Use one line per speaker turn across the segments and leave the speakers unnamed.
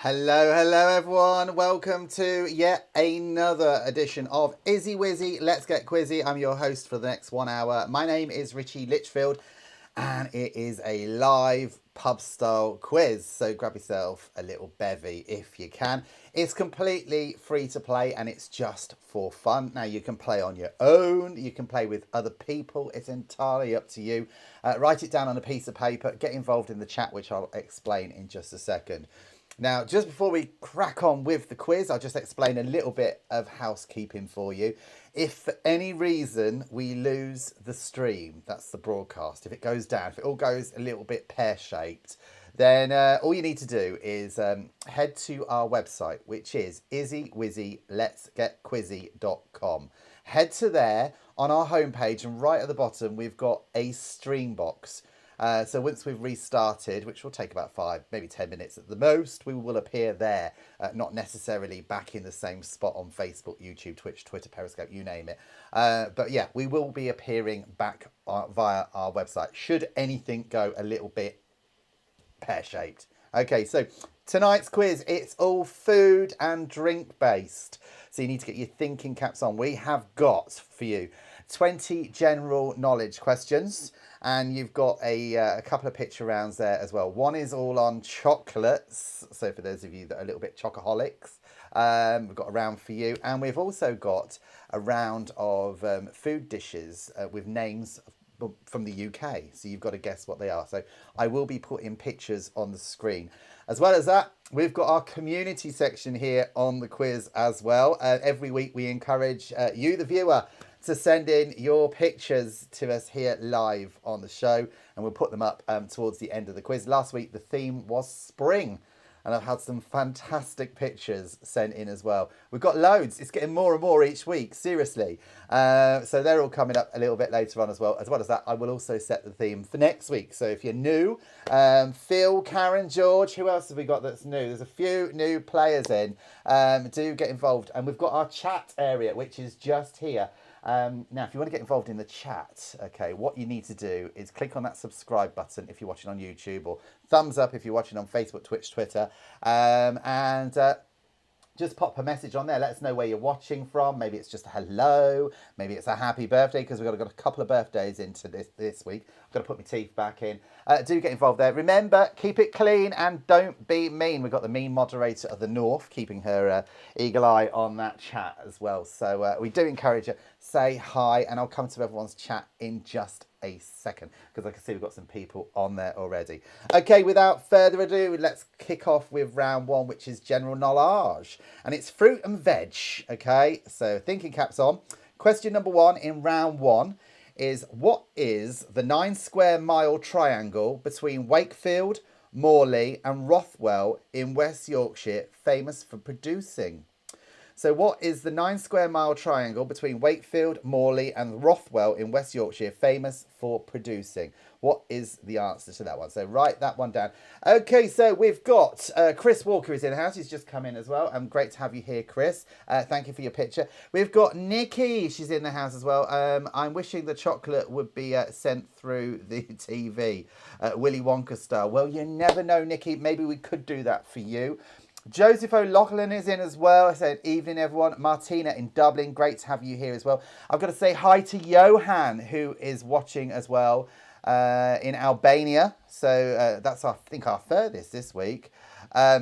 Hello, hello everyone. Welcome to yet another edition of Izzy Wizzy Let's Get Quizzy. I'm your host for the next 1 hour. My name is Richie Litchfield and it is a live pub style quiz. So grab yourself a little bevy if you can. It's completely free to play and it's just for fun. Now you can play on your own, you can play with other people, it's entirely up to you. Write it down on a piece of paper, get involved in the chat, which I'll explain in just a second. Now, just before we crack on with the quiz, I'll just explain a little bit of housekeeping for you. If for any reason we lose the stream, that's the broadcast, if it goes down, if it all goes a little bit pear-shaped, then all you need to do is head to our website, which is izzywizzyquizzy.com. Head to there on our homepage, and right at the bottom, we've got a stream box. So once we've restarted, which will take about 5, maybe 10 minutes at the most, we will appear there, not necessarily back in the same spot on Facebook, YouTube, Twitch, Twitter, Periscope, you name it. But yeah, we will be appearing back via our website, should anything go a little bit pear-shaped. Okay, so tonight's quiz, it's all food and drink based. So you need to get your thinking caps on. We have got for you 20 general knowledge questions, and you've got a couple of picture rounds there as well. One is all on chocolates, so for those of you that are a little bit chocoholics, we've got a round for you, and we've also got a round of food dishes with names from the UK, so you've got to guess what they are. So I will be putting pictures on the screen. As well as that, we've got our community section here on the quiz as well. Every week we encourage you, the viewer, to send in your pictures to us here live on the show, and we'll put them up towards the end of the quiz. Last week the theme was spring, and I've had some fantastic pictures sent in as well. We've got loads. It's getting more and more each week, seriously. So they're all coming up a little bit later on as well. As well as that, I will also set the theme for next week. So if you're new, Phil, Karen, George, who else have we got that's new? There's a few new players in. Do get involved. And we've got our chat area, which is just here. Now, if you want to get involved in the chat, okay, what you need to do is click on that subscribe button if you're watching on YouTube, or thumbs up if you're watching on Facebook, Twitch, Twitter, and just pop a message on there. Let us know where you're watching from. Maybe it's just a hello. Maybe it's a happy birthday, because we've got a couple of birthdays into this week. I've got to put my teeth back in. Do get involved there. Remember, keep it clean and don't be mean. We've got the mean moderator of the North keeping her eagle eye on that chat as well. So we do encourage you. Say hi, and I'll come to everyone's chat in just a second, because I can see we've got some people on there already. Okay, without further ado, let's kick off with round one, which is general knowledge, and it's fruit and veg. Okay, so thinking caps on. Question number 1 in round 1 is, what is the 9 square mile triangle between Wakefield, Morley and Rothwell in West Yorkshire famous for producing? So what is the 9 square mile triangle between Wakefield, Morley and Rothwell in West Yorkshire famous for producing? What is the answer to that one? So write that one down. Okay, so we've got Chris Walker is in the house. He's just come in as well. Great to have you here, Chris. Thank you for your picture. We've got Nikki. She's in the house as well. I'm wishing the chocolate would be sent through the TV, Willy Wonka style. Well, you never know, Nikki. Maybe we could do that for you. Joseph O'Loughlin is in as well. I said, evening everyone. Martina in Dublin, great to have you here as well. I've got to say hi to Johan, who is watching as well in Albania. So that's, I think, our furthest this week.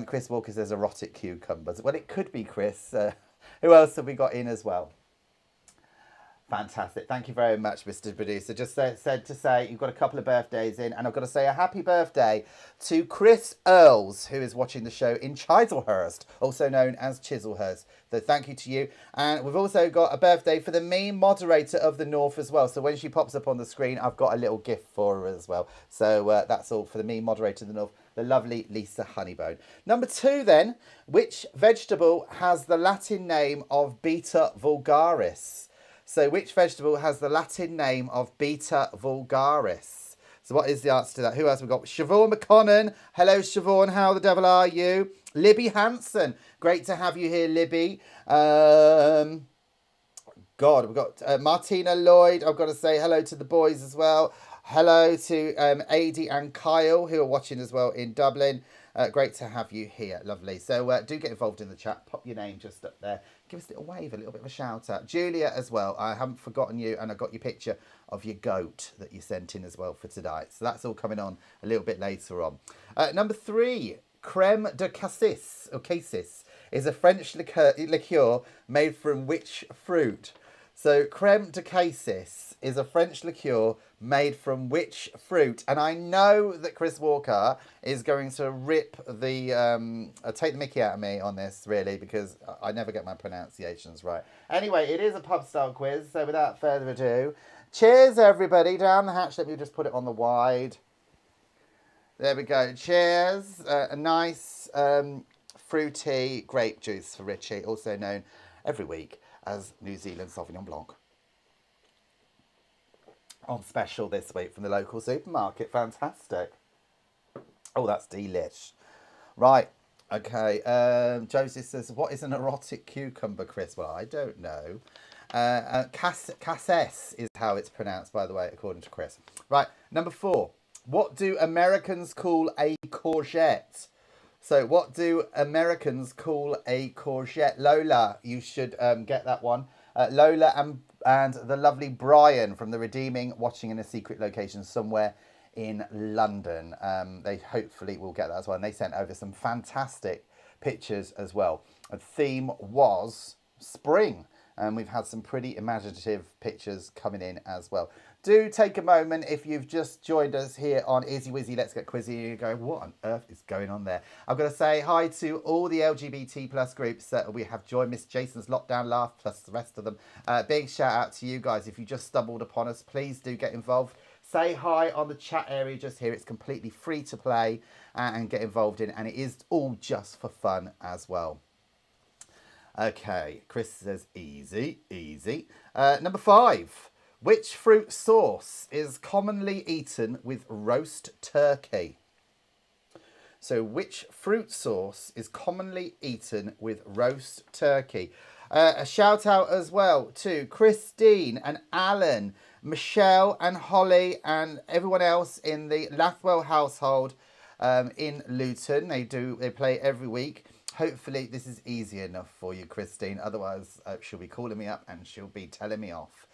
Chris Walker says erotic cucumbers. Well, it could be Chris. Who else have we got in as well? Fantastic. Thank you very much, Mr. Producer. Just said to say you've got a couple of birthdays in, and I've got to say a happy birthday to Chris Earls, who is watching the show in Chislehurst, also known as Chislehurst. So thank you to you. And we've also got a birthday for the meme moderator of the North as well. So when she pops up on the screen, I've got a little gift for her as well. So that's all for the meme moderator of the North, the lovely Lisa Honeybone. Number 2 then, which vegetable has the Latin name of Beta vulgaris? So which vegetable has the Latin name of Beta vulgaris? So what is the answer to that? Who else have we got? Siobhan McConnon. Hello, Siobhan. How the devil are you? Libby Hanson. Great to have you here, Libby. God, we've got Martina Lloyd. I've got to say hello to the boys as well. Hello to Adi and Kyle, who are watching as well in Dublin. Great to have you here. Lovely. So do get involved in the chat. Pop your name just up there. Give us a little wave, a little bit of a shout out. Julia as well. I haven't forgotten you, and I got your picture of your goat that you sent in as well for tonight. So that's all coming on a little bit later on. Number 3, crème de cassis, or cassis, is a French liqueur made from which fruit? So crème de cassis is a French liqueur made from which fruit? And I know that Chris Walker is going to rip the take the mickey out of me on this, really, because I never get my pronunciations right. Anyway, it is a pub style quiz, so without further ado, cheers everybody. Down the hatch, let me just put it on the wide. There we go. Cheers. A nice fruity grape juice for Richie, also known every week as New Zealand Sauvignon Blanc. On special this week from the local supermarket. Fantastic. Oh, that's delish. Right. Okay. Joseph says, what is an erotic cucumber, Chris? Well, I don't know. Cassis is how it's pronounced, by the way, according to Chris. Right. Number 4. What do Americans call a courgette? So what do Americans call a courgette? Lola, you should get that one. Lola and the lovely Brian from the Redeeming watching in a secret location somewhere in London. They hopefully will get that as well. And they sent over some fantastic pictures as well. The theme was spring. And we've had some pretty imaginative pictures coming in as well. Do take a moment if you've just joined us here on Izzy Wizzy Let's Get Quizzy. You're going, what on earth is going on there? I've got to say hi to all the LGBT plus groups that we have joined. Miss Jason's Lockdown Laugh plus the rest of them. Big shout out to you guys. If you just stumbled upon us, please do get involved. Say hi on the chat area just here. It's completely free to play and get involved in. And it is all just for fun as well. Okay, Chris says easy, easy. Number 5. Which fruit sauce is commonly eaten with roast turkey? So which fruit sauce is commonly eaten with roast turkey? A shout out as well to Christine and Alan, Michelle and Holly and everyone else in the Lathwell household in Luton. They play every week. Hopefully this is easy enough for you, Christine. Otherwise, she'll be calling me up and she'll be telling me off.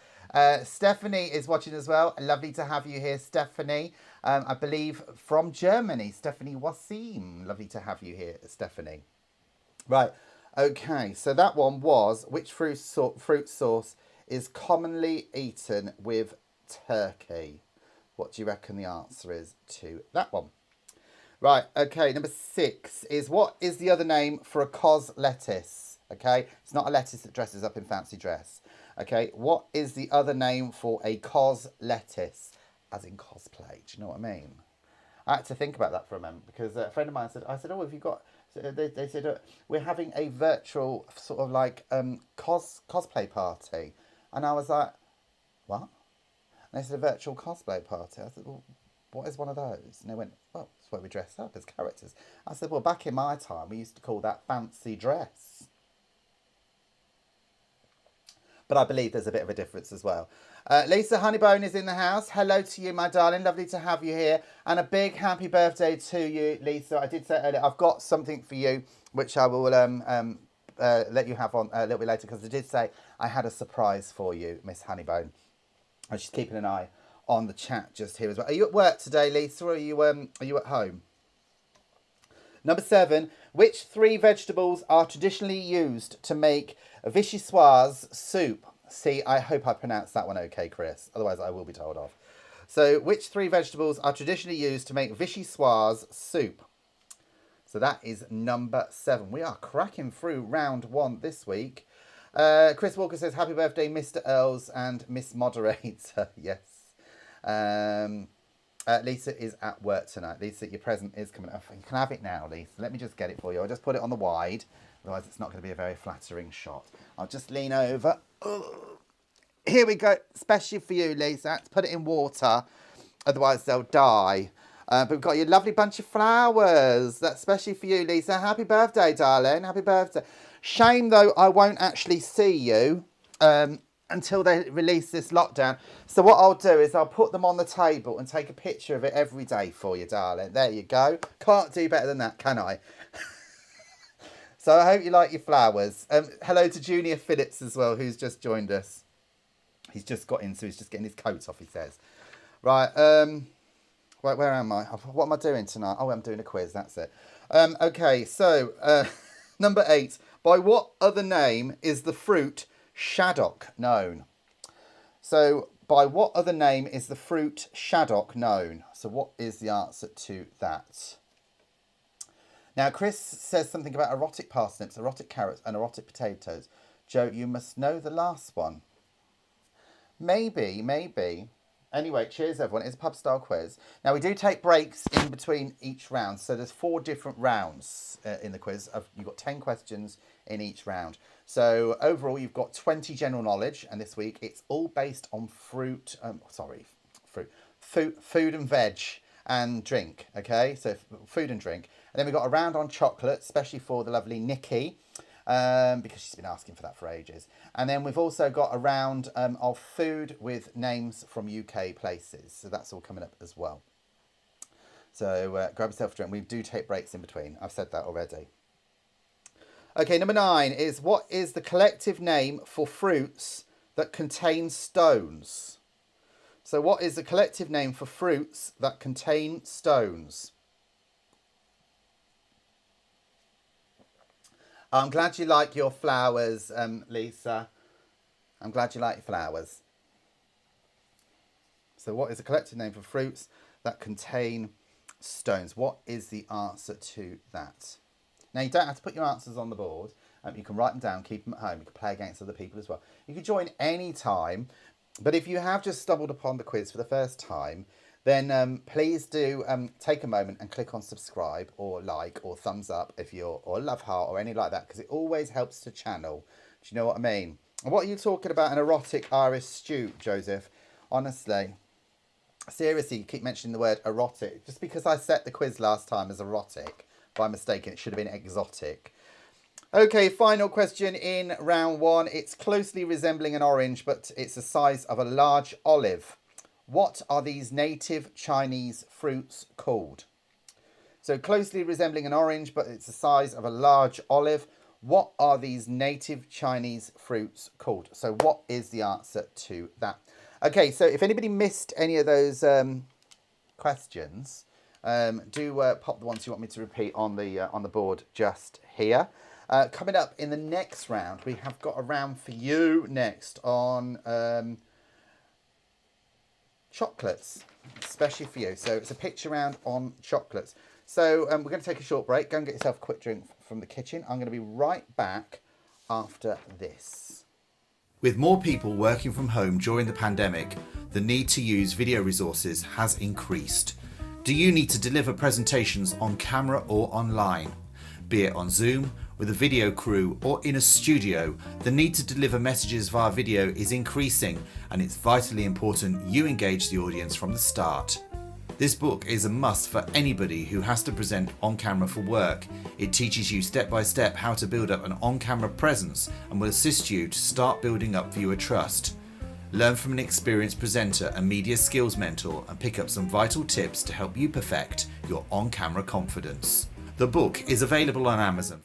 Stephanie is watching as well. Lovely to have you here, Stephanie. I believe from Germany, Stephanie Wasim. Lovely to have you here, Stephanie. Right. Okay. So that one was which fruit sauce is commonly eaten with turkey? What do you reckon the answer is to that one? Right. Okay. Number 6 is what is the other name for a cos lettuce? Okay. It's not a lettuce that dresses up in fancy dress. Okay, what is the other name for a cos lettuce? As in cosplay, do you know what I mean? I had to think about that for a moment because a friend of mine said, oh, have you got, they said, we're having a virtual sort of like cosplay party. And I was like, what? And they said, a virtual cosplay party. I said, well, what is one of those? And they went, well, it's where we dress up as characters. I said, well, back in my time, we used to call that fancy dress. But I believe there's a bit of a difference as well. Lisa Honeybone is in the house. Hello to you, my darling. Lovely to have you here. And a big happy birthday to you, Lisa. I did say earlier, I've got something for you, which I will let you have on a little bit later, because I did say I had a surprise for you, Miss Honeybone. And she's keeping an eye on the chat just here as well. Are you at work today, Lisa, or are you at home? Number 7, which 3 vegetables are traditionally used to make vichyssoise soup? See, I hope I pronounced that one okay, Chris. Otherwise, I will be told off. So, which 3 vegetables are traditionally used to make vichyssoise soup? So that is number 7. We are cracking through round 1 this week. Chris Walker says, happy birthday, Mr. Earls and Miss Moderator. Yes. Lisa is at work tonight. Lisa, your present is coming up. You can have it now, Lisa. Let me just get it for you. I'll just put it on the wide. Otherwise, it's not going to be a very flattering shot. I'll just lean over. Oh. Here we go. Especially for you, Lisa. I have to put it in water. Otherwise, they'll die. But we've got your lovely bunch of flowers. That's especially for you, Lisa. Happy birthday, darling. Happy birthday. Shame, though, I won't actually see you. until they release this lockdown. So what I'll do is I'll put them on the table and take a picture of it every day for you, darling. There you go. Can't do better than that, can I? So I hope you like your flowers. Hello to Junior Phillips as well, who's just joined us. He's just got in, so he's just getting his coat off, he says. Right, where am I? What am I doing tonight? Oh, I'm doing a quiz, that's it. Okay, so number 8. By what other name is the fruit shaddock known? So, by what other name is the fruit shaddock known? So, what is the answer to that? Now, Chris says something about erotic parsnips, erotic carrots, and erotic potatoes. Joe, you must know the last one. Maybe. Anyway, cheers, everyone. It's a pub style quiz. Now, we do take breaks in between each round. So, there's 4 different rounds in the quiz. You've got 10 questions in each round. So, overall, you've got 20 general knowledge. And this week, it's all based on food and veg and drink. Okay, so food and drink. And then we've got a round on chocolate, especially for the lovely Nikki. Because she's been asking for that for ages. And then we've also got a round of food with names from UK places. So that's all coming up as well. So grab yourself a drink. We do take breaks in between. I've said that already. Okay, number 9 is, what is the collective name for fruits that contain stones? So what is the collective name for fruits that contain stones? I'm glad you like your flowers, Lisa. I'm glad you like your flowers. So what is the collective name for fruits that contain stones? What is the answer to that? Now, you don't have to put your answers on the board. You can write them down, keep them at home. You can play against other people as well. You can join any time. But if you have just stumbled upon the quiz for the first time, then please do take a moment and click on subscribe or like or thumbs up if you're, or love heart or anything like that, because it always helps to channel. Do you know what I mean? And what are you talking about, an erotic Irish stew, Joseph? Honestly, seriously, you keep mentioning the word erotic. Just because I set the quiz last time as erotic by mistake, and it should have been exotic. Okay, final question in round 1. It's closely resembling an orange, but it's the size of a large olive. What are these native Chinese fruits called? So closely resembling an orange, but it's the size of a large olive. What are these native Chinese fruits called? So what is the answer to that? Okay, so if anybody missed any of those questions, do pop the ones you want me to repeat on the board just here. Coming up in the next round, we have got a round for you next on chocolates, especially for you. So it's a picture round on chocolates. So we're going to take a short break. Go and get yourself a quick drink from the kitchen. I'm going to be right back after this. With more people working from home during the pandemic, the need to use video resources has increased. Do you need to deliver presentations on camera or online? Be it on Zoom, with a video crew, or in a studio, the need to deliver messages via video is increasing, and it's vitally important you engage the audience from the start. This book is a must for anybody who has to present on camera for work. It teaches you step by step how to build up an on-camera presence and will assist you to start building up viewer trust. Learn from an experienced presenter and media skills mentor and pick up some vital tips to help you perfect your on-camera confidence. The book is available on Amazon.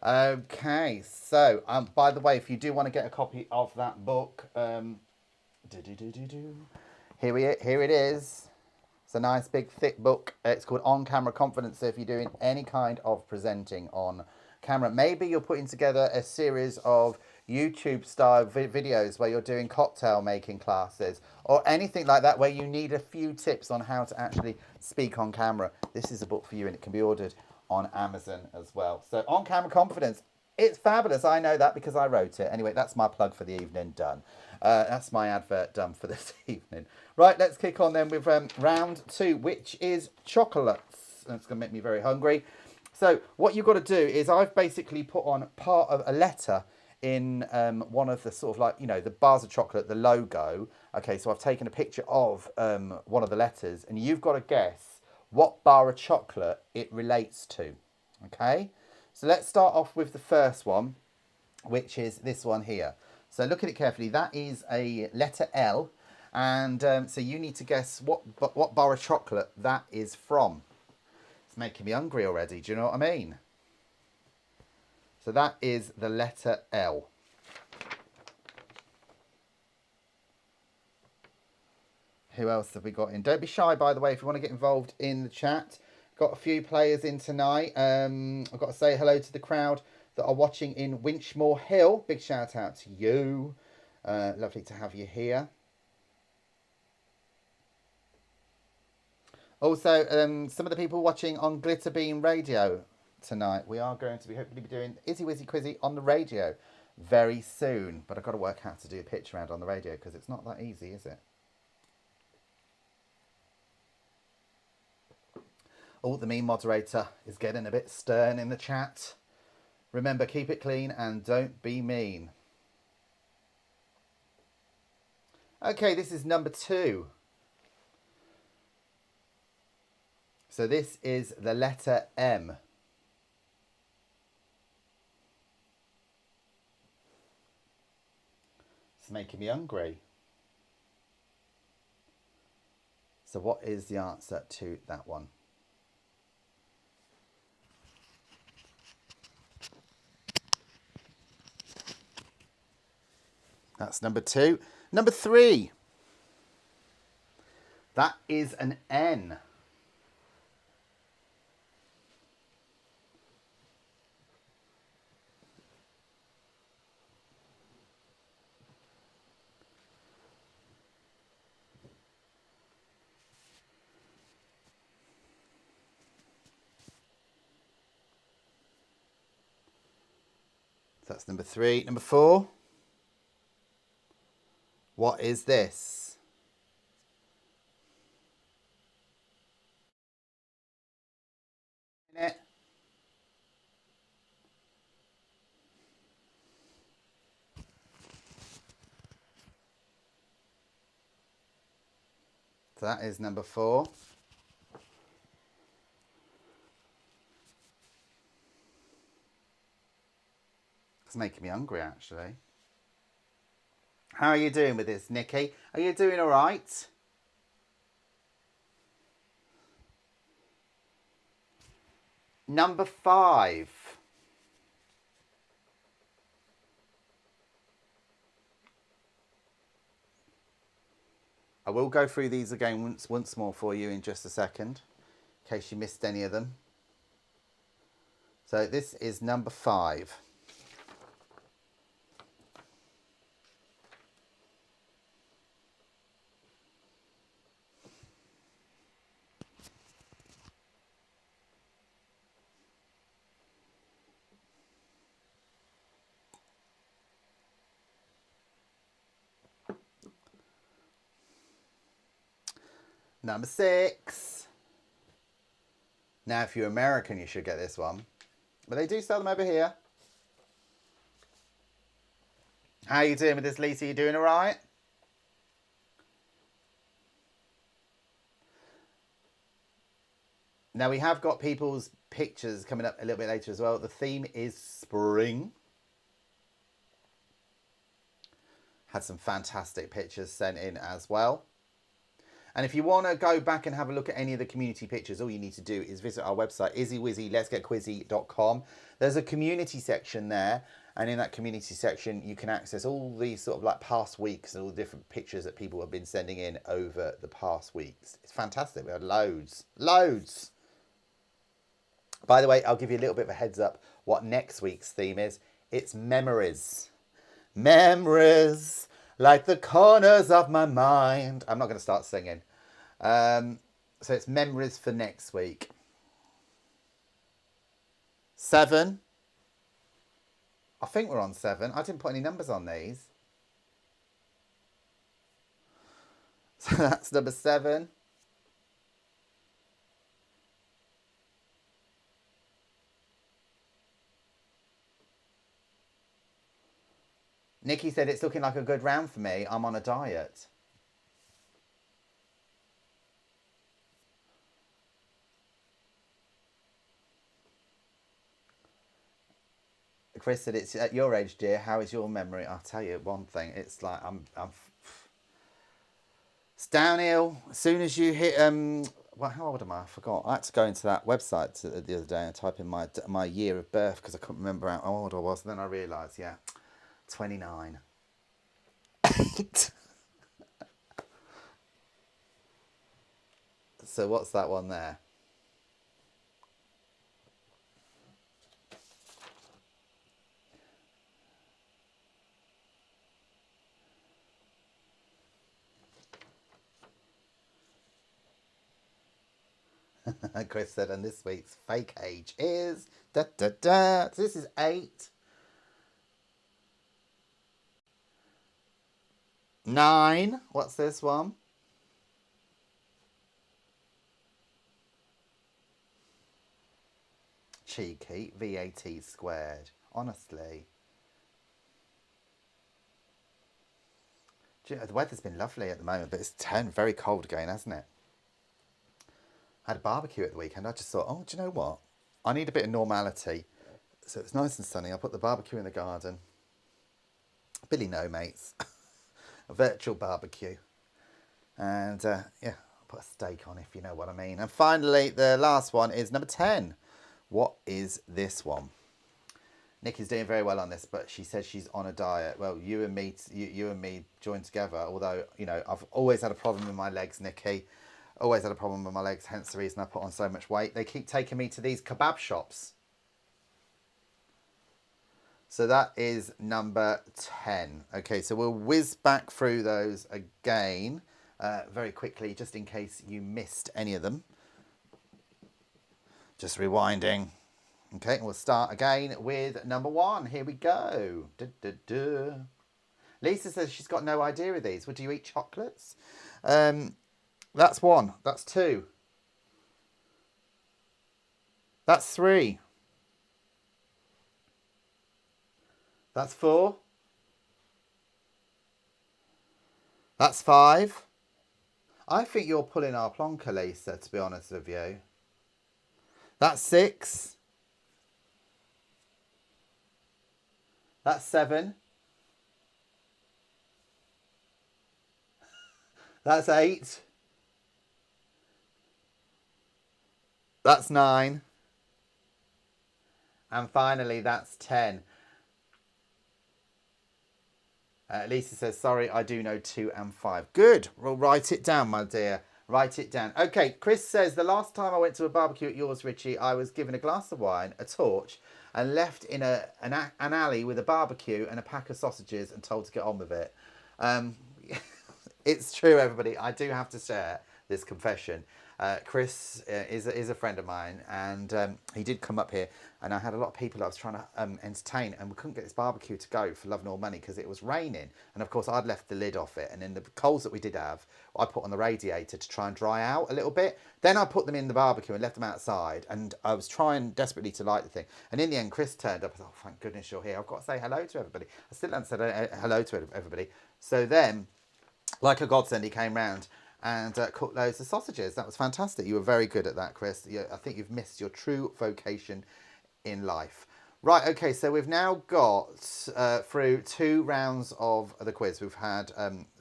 Okay, so by the way, if you do want to get a copy of that book, here it is. It's a nice big thick book. It's called On Camera Confidence. So if you're doing any kind of presenting on camera, maybe you're putting together a series of YouTube style videos where you're doing cocktail making classes or anything like that, where you need a few tips on how to actually speak on camera, this is a book for you, and it can be ordered on Amazon as well. So On Camera Confidence, it's fabulous. I know that because I wrote it. Anyway, that's my plug for the evening done. That's my advert done for this evening. Right, let's kick on then with round 2, which is chocolates. It's going to make me very hungry. So what you've got to do is, I've basically put on part of a letter in one of the sort of, like, you know, the bars of chocolate, the logo. Okay, so I've taken a picture of one of the letters, and you've got to guess what bar of chocolate it relates to. Okay, so let's start off with the first one, which is this one here. So look at it carefully. That is a letter L. And so you need to guess what bar of chocolate that is from. It's making me hungry already. Do you know what I mean? So that is the letter L. Who else have we got in? Don't be shy, by the way, if you want to get involved in the chat. Got a few players in tonight. I've got to say hello to the crowd that are watching in Winchmore Hill. Big shout out to you. Lovely to have you here. Also, some of the people watching on Glitterbeam Radio tonight. We are going to be hopefully be doing Izzy Wizzy Quizzy on the radio very soon. But I've got to work out how to do a pitch around on the radio because it's not that easy, is it? Oh, the meme moderator is getting a bit stern in the chat. Remember, keep it clean and don't be mean. Okay, this is number 2. So this is the letter M. It's making me hungry. So what is the answer to that one? That's number 2. Number 3. That is an N. So that's number 3. Number 4. What is this? So that is number 4. It's making me hungry, actually. How are you doing with this, Nikki? Are you doing all right? Number 5. I will go through these again once more for you in just a second, in case you missed any of them. So this is number 5. Number 6. Now, if you're American, you should get this one. But they do sell them over here. How are you doing with this, Lisa? You doing all right? Now, we have got people's pictures coming up a little bit later as well. The theme is spring. Had some fantastic pictures sent in as well. And if you want to go back and have a look at any of the community pictures, all you need to do is visit our website, izzywizzy.let'sgetquizzy.com. There's a community section there. And in that community section, you can access all these sort of like past weeks and all the different pictures that people have been sending in over the past weeks. It's fantastic. We had loads. Loads. By the way, I'll give you a little bit of a heads up what next week's theme is. It's memories. Memories. Like the corners of my mind. I'm not going to start singing. So it's memories for next week. 7. I think we're on 7. I didn't put any numbers on these. So that's number 7. Nikki said it's looking like a good round for me. I'm on a diet. Chris said, it's at your age, dear. How is your memory? I'll tell you one thing. It's like it's downhill as soon as you hit well, how old am I? I forgot. I had to go into that website the other day and type in my year of birth because I couldn't remember how old I was. And then I realised, yeah, 29. So what's that one there? Chris said, and this week's fake age is da da da. So this is 8. 9. What's this one? Cheeky. VAT squared. Honestly. Do you know, the weather's been lovely at the moment, but it's turned very cold again, hasn't it? I had a barbecue at the weekend. I just thought, oh, do you know what? I need a bit of normality. So it's nice and sunny. I put the barbecue in the garden. Billy no, mates. A virtual barbecue. And yeah, I'll put a steak on if you know what I mean. And finally, the last one is number 10. What is this one? Nikki's doing very well on this, but she says she's on a diet. Well, you and me join together. Although, you know, I've always had a problem with my legs, Nikki. Always had a problem with my legs, hence the reason I put on so much weight. They keep taking me to these kebab shops. So that is number 10. Okay, so we'll whiz back through those again very quickly, just in case you missed any of them. Just rewinding. Okay, and we'll start again with number 1. Here we go. Da, da, da. Lisa says she's got no idea of these. Would you eat chocolates? That's 1. That's 2. That's 3. That's 4. That's 5. I think you're pulling our plonker, Lisa, to be honest with you. That's 6. That's 7. That's 8. That's 9. And finally, that's 10. Lisa says, sorry, I do know 2 and 5. Good. Well, write it down, my dear. Write it down. Okay, Chris says, the last time I went to a barbecue at yours, Richie, I was given a glass of wine, a torch, and left in an alley with a barbecue and a pack of sausages and told to get on with it. It's true, everybody. I do have to share this confession. Chris is a friend of mine, and he did come up here, and I had a lot of people I was trying to entertain, and we couldn't get this barbecue to go for love nor money because it was raining, and of course I'd left the lid off it, and then the coals that we did have I put on the radiator to try and dry out a little bit. Then I put them in the barbecue and left them outside, and I was trying desperately to light the thing, and in the end Chris turned up. I thought, oh, thank goodness you're here. I've got to say hello to everybody. I still haven't said hello to everybody. So then, like a godsend, he came round and cooked loads of sausages. That was fantastic. You were very good at that, Chris. I think you've missed your true vocation in life. Right, okay, so we've now got through 2 rounds of the quiz. We've had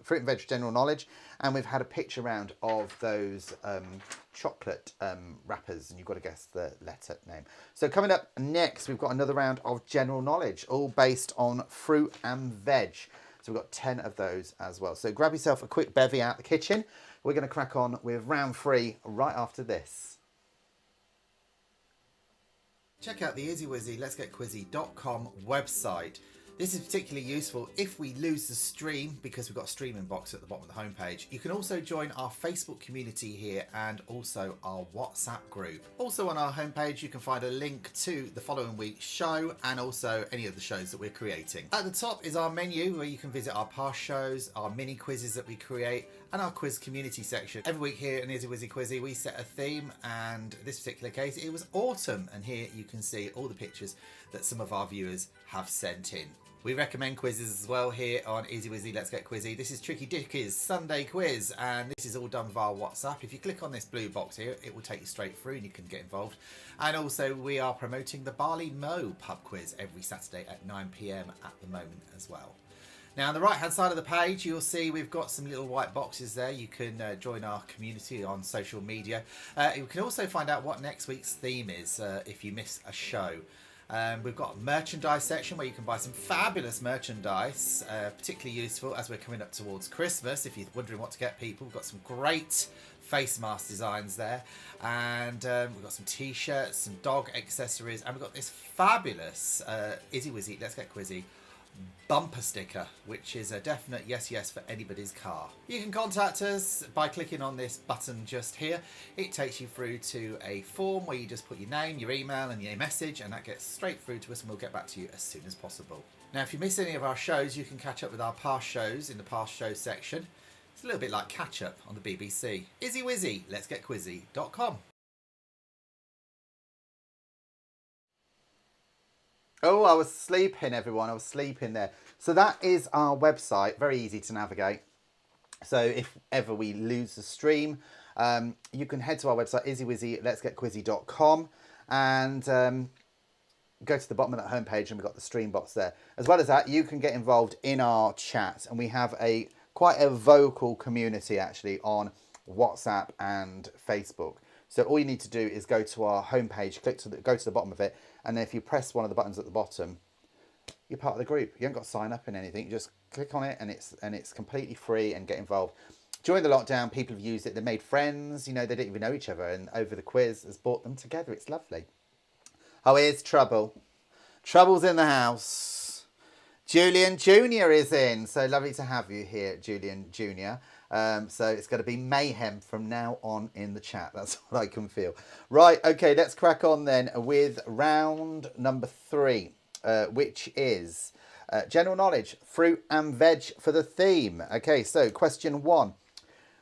fruit and veg general knowledge, and we've had a picture round of those chocolate wrappers, and you've got to guess the letter name. So coming up next, we've got another round of general knowledge, all based on fruit and veg. So we've got 10 of those as well. So grab yourself a quick bevy out the kitchen. We're going to crack on with round 3 right after this. Check out the Izzy Wizzy letsgetquizzy.com website. This is particularly useful if we lose the stream, because we've got a streaming box at the bottom of the homepage. You can also join our Facebook community here and also our WhatsApp group. Also on our homepage, you can find a link to the following week's show and also any of the shows that we're creating. At the top is our menu where you can visit our past shows, our mini quizzes that we create, and our quiz community section. Every week here in Izzy Wizzy Quizzy, we set a theme, and this particular case, it was autumn. And here you can see all the pictures that some of our viewers have sent in. We recommend quizzes as well here on Izzy Wizzy Let's Get Quizzy. This is Tricky Dicky's Sunday quiz, and this is all done via WhatsApp. If you click on this blue box here, it will take you straight through and you can get involved. And also, we are promoting the Barley Mow pub quiz every Saturday at 9 p.m. at the moment as well. Now, on the right-hand side of the page, you'll see we've got some little white boxes there. You can join our community on social media. You can also find out what next week's theme is if you miss a show. We've got a merchandise section where you can buy some fabulous merchandise, particularly useful as we're coming up towards Christmas. If you're wondering what to get people, we've got some great face mask designs there, and we've got some t-shirts, some dog accessories, and we've got this fabulous Izzy Wizzy Let's Get Quizzy bumper sticker, which is a definite yes for anybody's car. You can contact us by clicking on this button just here. It takes you through to a form where you just put your name, your email and your message, and that gets straight through to us, and we'll get back to you as soon as possible. Now, if you miss any of our shows, you can catch up with our past shows in the past show section. It's a little bit like catch up on the BBC. Izzy Wizzy Let's Get Quizzy.com. Oh, I was sleeping, everyone. I was sleeping there. So that is our website. Very easy to navigate. So if ever we lose the stream, you can head to our website, izzywizzy.letsgetquizzy.com, and go to the bottom of that homepage, and we've got the stream box there. As well as that, you can get involved in our chat, and we have quite a vocal community actually on WhatsApp and Facebook. So all you need to do is go to our homepage, go to the bottom of it, and then if you press one of the buttons at the bottom, you're part of the group. You haven't got to sign up in anything. You just click on it, and it's completely free, and get involved. During the lockdown, people have used it. They made friends. You know, they didn't even know each other, and over the quiz has brought them together. It's lovely. Oh, here's Trouble. Trouble's in the house. Julian Jr. is in. So lovely to have you here, Julian Jr. So it's going to be mayhem from now on in the chat. That's what I can feel. Right, okay, let's crack on then with round number 3, which is general knowledge, fruit and veg for the theme. Okay, so question 1.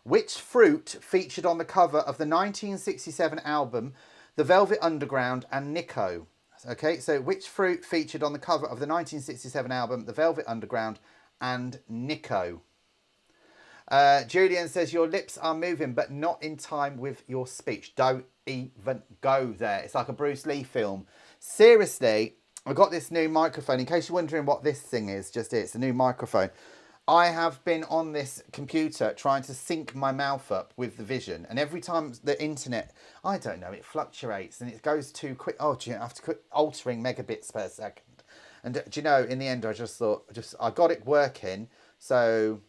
Which fruit featured on the cover of the 1967 album The Velvet Underground and Nico? Okay, so which fruit featured on the cover of the 1967 album The Velvet Underground and Nico? Julian says your lips are moving but not in time with your speech. Don't even go there. It's like a Bruce Lee film. Seriously, I got this new microphone. In case you're wondering what this thing is, it's a new microphone. I have been on this computer trying to sync my mouth up with the Vision, and every time the internet, I don't know, it fluctuates and it goes too quick. Oh, do you have to quit altering megabits per second? And do you know, in the end, I just thought, I got it working. So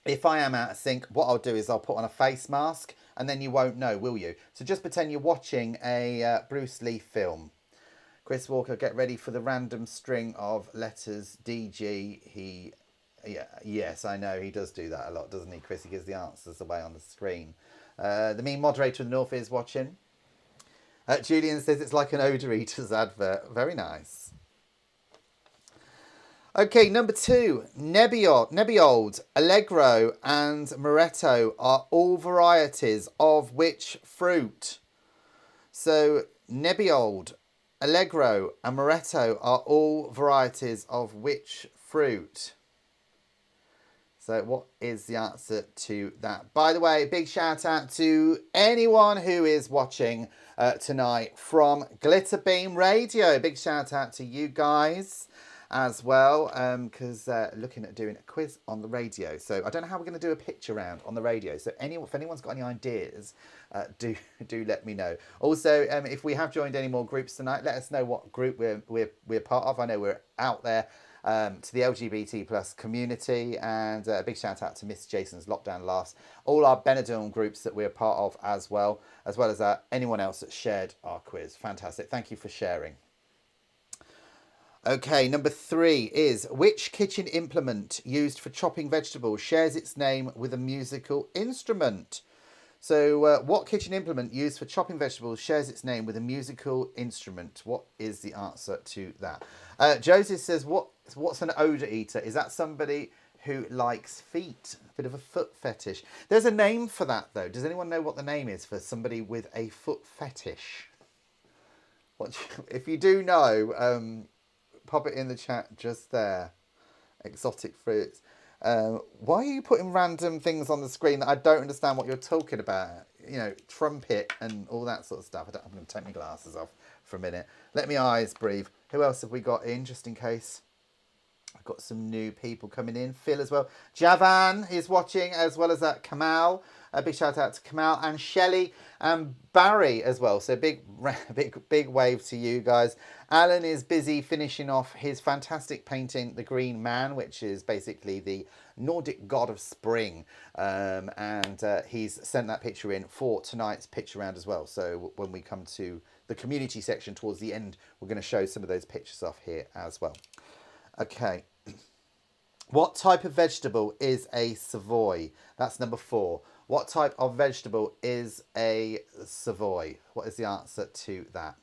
if I am out of sync, what I'll do is I'll put on a face mask, and then you won't know, will you? So just pretend you're watching a Bruce Lee film. Chris Walker, get ready for the random string of letters. DG, yes, I know, he does do that a lot, doesn't he, Chris? He gives the answers away on the screen. The mean moderator in the north is watching. Julian says it's like an Odour Eaters advert. Very nice. Okay, number 2. Nebbiolo, Allegro and Moretto are all varieties of which fruit? So Nebbiolo, Allegro and Moretto are all varieties of which fruit? So what is the answer to that? By the way, big shout out to anyone who is watching tonight from Glitterbeam Radio. Big shout out to you guys as well, because looking at doing a quiz on the radio. So I don't know how we're going to do a picture round on the radio. So if anyone's got any ideas, do let me know. Also, if we have joined any more groups tonight, let us know what group we're part of. I know we're out there to the LGBT plus community, and a big shout out to Miss Jason's Lockdown Laughs, all our Benidorm groups that we're part of as well as anyone else that shared our quiz. Fantastic. Thank you for sharing. Okay, number 3 is which kitchen implement used for chopping vegetables shares its name with a musical instrument? So what kitchen implement used for chopping vegetables shares its name with a musical instrument? What is the answer to that? Joseph says, what's an odour eater? Is that somebody who likes feet? A bit of a foot fetish. There's a name for that, though. Does anyone know what the name is for somebody with a foot fetish? If you do know, pop it in the chat just there. Exotic fruits. Why are you putting random things on the screen that I don't understand what you're talking about? You know, trumpet and all that sort of stuff. I'm going to take my glasses off for a minute. Let me eyes breathe. Who else have we got in, just in case? I've got some new people coming in. Phil as well. Javan is watching, as well as that Kamal. A big shout out to Kamal and Shelley and Barry as well. So big wave to you guys. Alan is busy finishing off his fantastic painting, The Green Man, which is basically the Nordic god of spring. And he's sent that picture in for tonight's picture round as well. So when we come to the community section towards the end, we're going to show some of those pictures off here as well. Okay. What type of vegetable is a Savoy? That's number 4. What type of vegetable is a Savoy? What is the answer to that?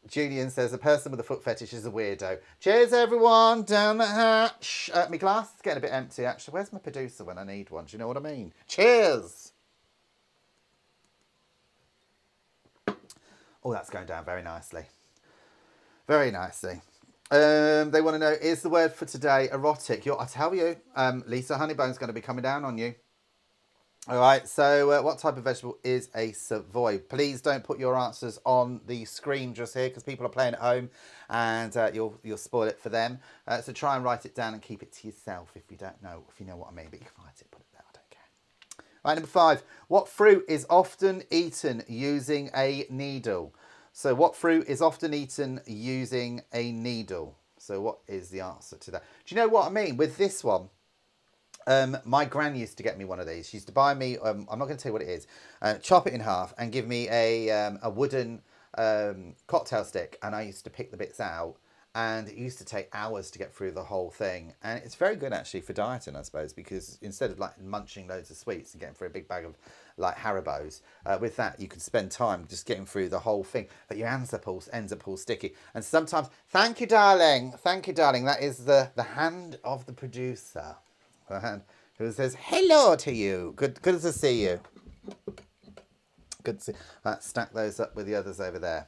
Julian says a person with a foot fetish is a weirdo. Cheers, everyone. Down the hatch. My glass is getting a bit empty, actually. Where's my producer when I need one? Do you know what I mean? Cheers. Oh, that's going down very nicely. Very nicely. They want to know, is the word for today erotic? I tell you, Lisa Honeybone's going to be coming down on you. All right, so what type of vegetable is a Savoy? Please don't put your answers on the screen just here because people are playing at home and you'll spoil it for them. So try and write it down and keep it to yourself if you don't know, if you know what I mean. But you can write it, put it there, I don't care. All right, number 5. What fruit is often eaten using a needle? So what fruit is often eaten using a needle? So what is the answer to that? Do you know what I mean with this one? My gran used to get me one of these. She used to buy me, I'm not going to tell you what it is, chop it in half and give me a wooden cocktail stick. And I used to pick the bits out. And it used to take hours to get through the whole thing. And it's very good actually for dieting, I suppose, because instead of like munching loads of sweets and getting through a big bag of like Haribos, with that you can spend time just getting through the whole thing. But your ends up all sticky. And sometimes, thank you, darling. Thank you, darling. That is the hand of the producer. The hand who says hello to you. Good to see you. Good to see. Let's stack those up with the others over there.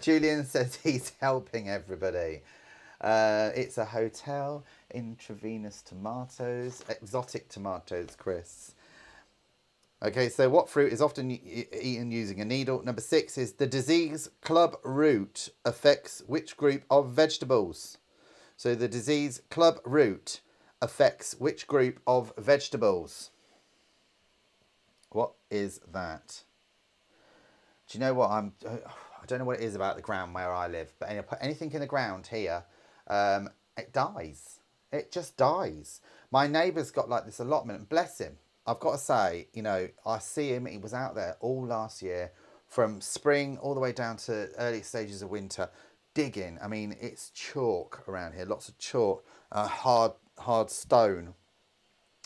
Julian says he's helping everybody. It's a hotel, intravenous tomatoes, exotic tomatoes, Chris. Okay, so what fruit is often eaten using a needle? Number 6 is the disease club root affects which group of vegetables? So the disease club root affects which group of vegetables? What is that? Do you know what I don't know what it is about the ground where I live, but put anything in the ground here, it dies. It just dies. My neighbour's got like this allotment, and bless him. I've got to say, you know, I see him. He was out there all last year, from spring all the way down to early stages of winter, digging. I mean, it's chalk around here, lots of chalk, hard stone.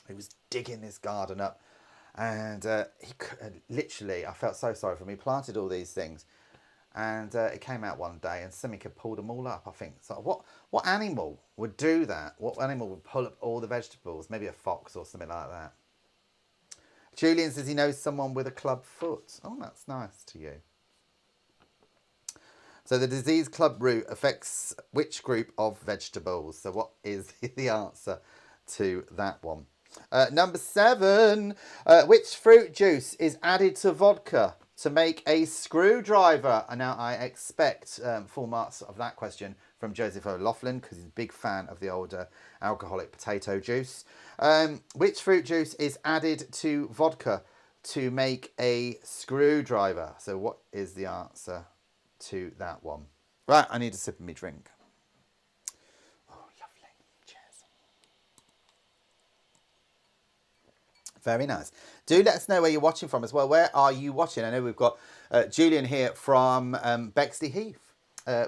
He was digging this garden up, and he literally, I felt so sorry for him. He planted all these things. And it came out one day and something had pulled them all up, I think. So what animal would do that? What animal would pull up all the vegetables? Maybe a fox or something like that. Julian says he knows someone with a club foot. Oh, that's nice to you. So the disease club root affects which group of vegetables? So what is the answer to that one? Number 7. Which fruit juice is added to vodka to make a screwdriver? And now I expect full marks of that question from Joseph O'Loughlin because he's a big fan of the older alcoholic potato juice. Which fruit juice is added to vodka to make a screwdriver? So what is the answer to that one? Right, I need a sip of my drink. Oh, lovely. Cheers. Very nice. Do let us know where you're watching from as well. Where are you watching? I know we've got Julian here from Bexley Heath.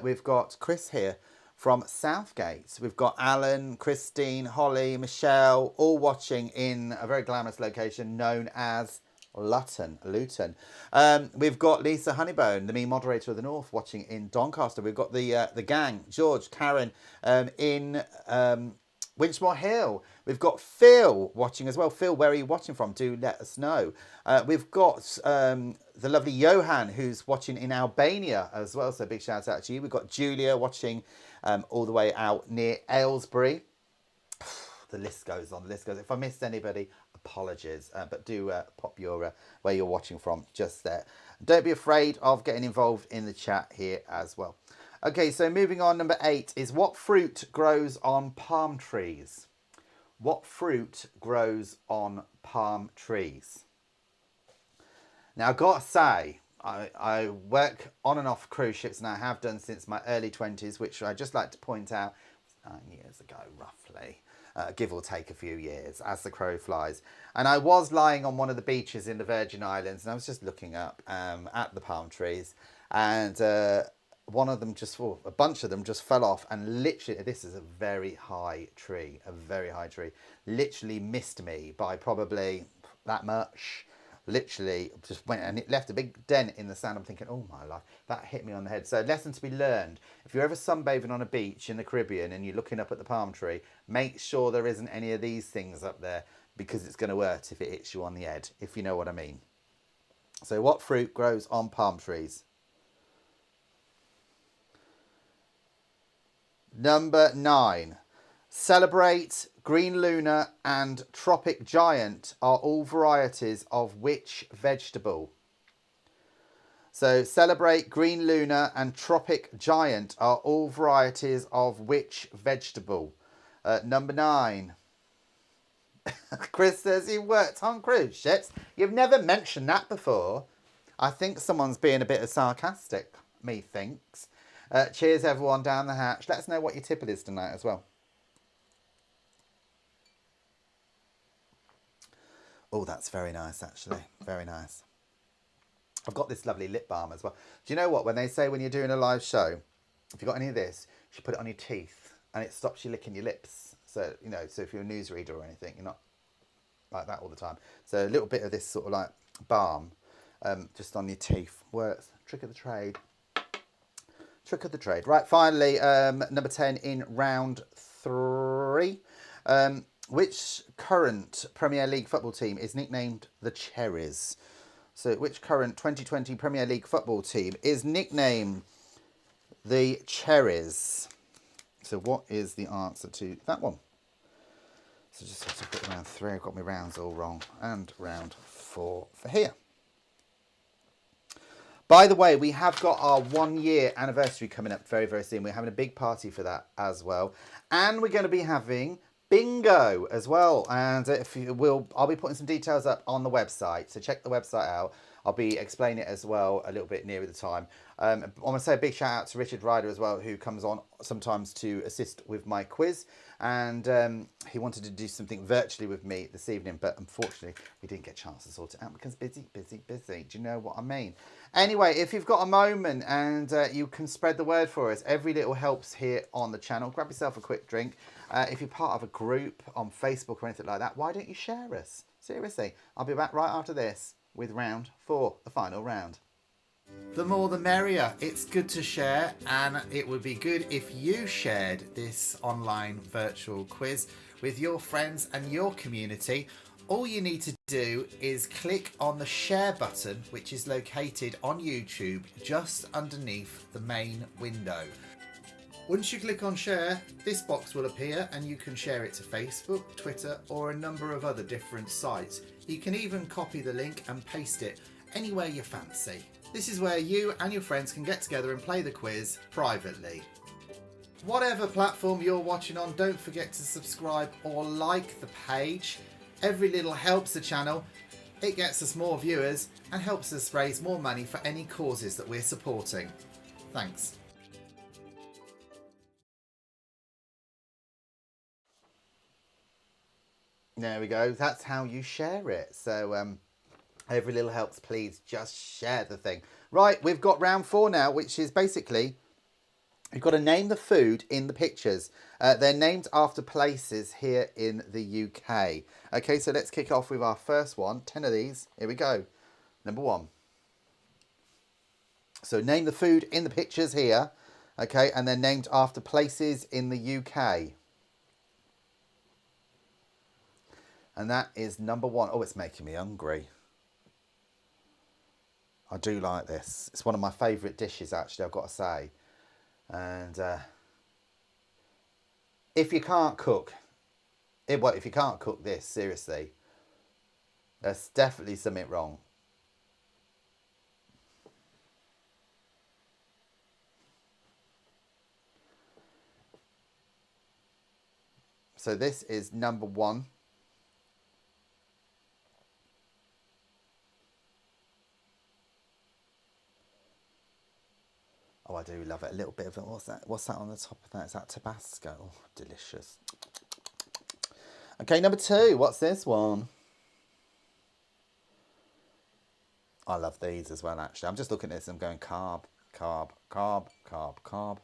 We've got Chris here from Southgate. We've got Alan, Christine, Holly, Michelle, all watching in a very glamorous location known as Luton. We've got Lisa Honeybone, the me moderator of the North, watching in Doncaster. We've got the gang, George, Karen, in Winchmore Hill. We've got Phil watching as well. Phil, where are you watching from? Do let us know. We've got the lovely Johan, who's watching in Albania as well. So big shout out to you. We've got Julia watching all the way out near Aylesbury. The list goes on. The list goes. If I missed anybody, apologies. But do pop your where you're watching from just there. Don't be afraid of getting involved in the chat here as well. Okay, so moving on, number 8 is what fruit grows on palm trees? What fruit grows on palm trees? Now, I've got to say, I work on and off cruise ships, and I have done since my early 20s, which I just like to point out 9 years ago, roughly. Give or take a few years, as the crow flies. And I was lying on one of the beaches in the Virgin Islands, and I was just looking up at the palm trees, and one of them just, well, a bunch of them just fell off, and literally, this is a very high tree, literally missed me by probably that much. Literally just went, and it left a big dent in the sand. I'm thinking, oh my life, that hit me on the head. So lesson to be learned: if you're ever sunbathing on a beach in the Caribbean and you're looking up at the palm tree, make sure there isn't any of these things up there, because it's going to hurt if it hits you on the head, if you know what I mean. So what fruit grows on palm trees? Number 9. Celebrate, Green Luna and Tropic Giant are all varieties of which vegetable? So Celebrate, Green Luna and Tropic Giant are all varieties of which vegetable? Number 9. Chris says he worked on cruise ships. You've never mentioned that before. I think someone's being a bit sarcastic, methinks. Cheers everyone down the hatch. Let us know what your tipple is tonight as well. Oh, that's very nice, actually. Very nice. I've got this lovely lip balm as well. Do you know what? When they say when you're doing a live show, if you've got any of this, you should put it on your teeth and it stops you licking your lips. So, you know, so if you're a newsreader or anything, you're not like that all the time. So a little bit of this sort of like balm just on your teeth works. Trick of the trade. Trick of the trade. Right, finally, number 10 in round 3. Which current Premier League football team is nicknamed the Cherries? So which current 2020 Premier League football team is nicknamed the Cherries? So what is the answer to that one? So just have to put round 3. I've got my rounds all wrong. And round 4 for here. By the way, we have got our 1-year anniversary coming up very, very soon. We're having a big party for that as well. And we're going to be having bingo as well. And if you will, I'll be putting some details up on the website. So check the website out. I'll be explaining it as well a little bit nearer the time. I want to say a big shout out to Richard Ryder as well, who comes on sometimes to assist with my quiz. And he wanted to do something virtually with me this evening, but unfortunately we didn't get a chance to sort it out because busy. Do you know what I mean? Anyway, if you've got a moment and you can spread the word for us, every little helps here on the channel. Grab yourself a quick drink. If you're part of a group on Facebook or anything like that, why don't you share us? Seriously, I'll be back right after this with round 4, the final round. The more the merrier. It's good to share, and it would be good if you shared this online virtual quiz with your friends and your community. All you need to do is click on the share button, which is located on YouTube just underneath the main window. Once you click on share, this box will appear and you can share it to Facebook, Twitter, or a number of other different sites. You can even copy the link and paste it anywhere you fancy. This is where you and your friends can get together and play the quiz privately. Whatever platform you're watching on, don't forget to subscribe or like the page. Every little helps the channel. It gets us more viewers and helps us raise more money for any causes that we're supporting. Thanks. There we go. That's how you share it. So every little helps. Please just share the thing. Right, we've got round 4 now, which is basically you've got to name the food in the pictures. They're named after places here in the UK. Okay, so let's kick off with our first one. 10 of these. Here we go. Number 1. So name the food in the pictures here. Okay, and they're named after places in the UK. And that is number 1. Oh, it's making me hungry. I do like this. It's one of my favourite dishes, actually, I've got to say. And if you can't cook, if you can't cook this, seriously, there's definitely something wrong. So this is number 1. Oh, I do love it. A little bit of it. What's that? What's that on the top of that? Is that Tabasco? Oh, delicious. Okay, number 2. What's this one? I love these as well, actually. I'm just looking at this and I'm going carb, carb, carb, carb, carb.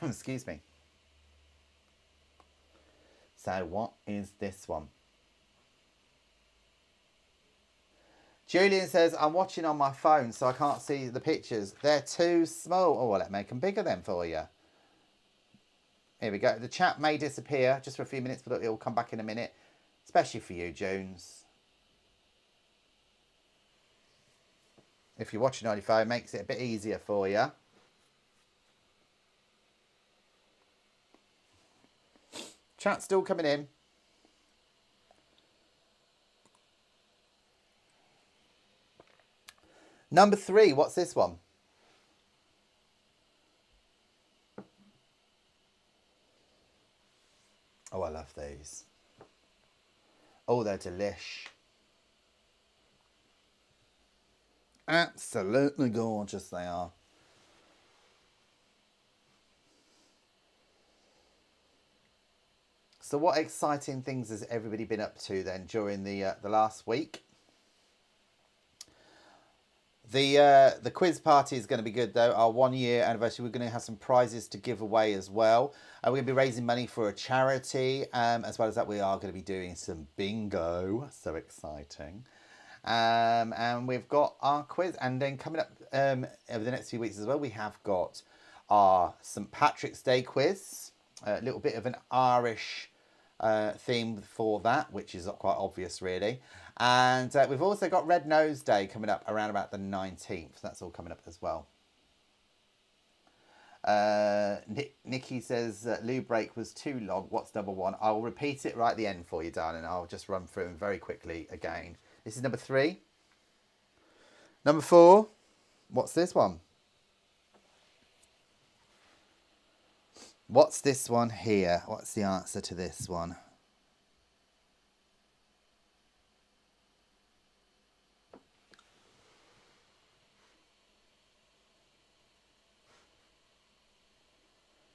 Excuse me. So what is this one? Julian says, I'm watching on my phone, so I can't see the pictures. They're too small. Oh, well, let's make them bigger then for you. Here we go. The chat may disappear just for a few minutes, but it'll come back in a minute. Especially for you, Jones. If you're watching on your phone, it makes it a bit easier for you. Chat's still coming in. Number 3, what's this one? Oh, I love these. Oh, they're delish. Absolutely gorgeous they are. So what exciting things has everybody been up to then during the last week? The quiz party is going to be good though. Our 1-year anniversary. We're going to have some prizes to give away as well. We're going to be raising money for a charity. As well as that, we are going to be doing some bingo. So exciting. And we've got our quiz. And then coming up over the next few weeks as well, we have got our St. Patrick's Day quiz. A little bit of an Irish theme for that, which is not quite obvious really. And we've also got Red Nose Day coming up around about the 19th. That's all coming up as well. Nikki says loo break was too long. What's number 1? I'll repeat it right at the end for you, darling. I'll just run through them very quickly again. This is number 3. Number 4. What's this one? What's this one here? What's the answer to this one?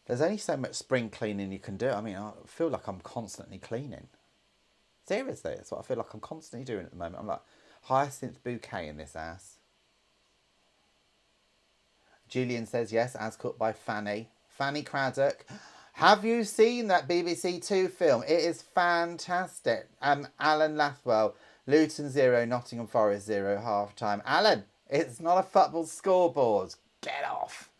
There's only so much spring cleaning you can do. I mean, I feel like I'm constantly cleaning. Seriously, that's what I feel like I'm constantly doing at the moment. I'm like hyacinth bouquet in this house. Julian says yes, as cooked by Fanny. Fanny Craddock. Have you seen that BBC Two film? It is fantastic. Alan Lathwell, Luton 0, Nottingham Forest 0, half time. Alan, it's not a football scoreboard. Get off.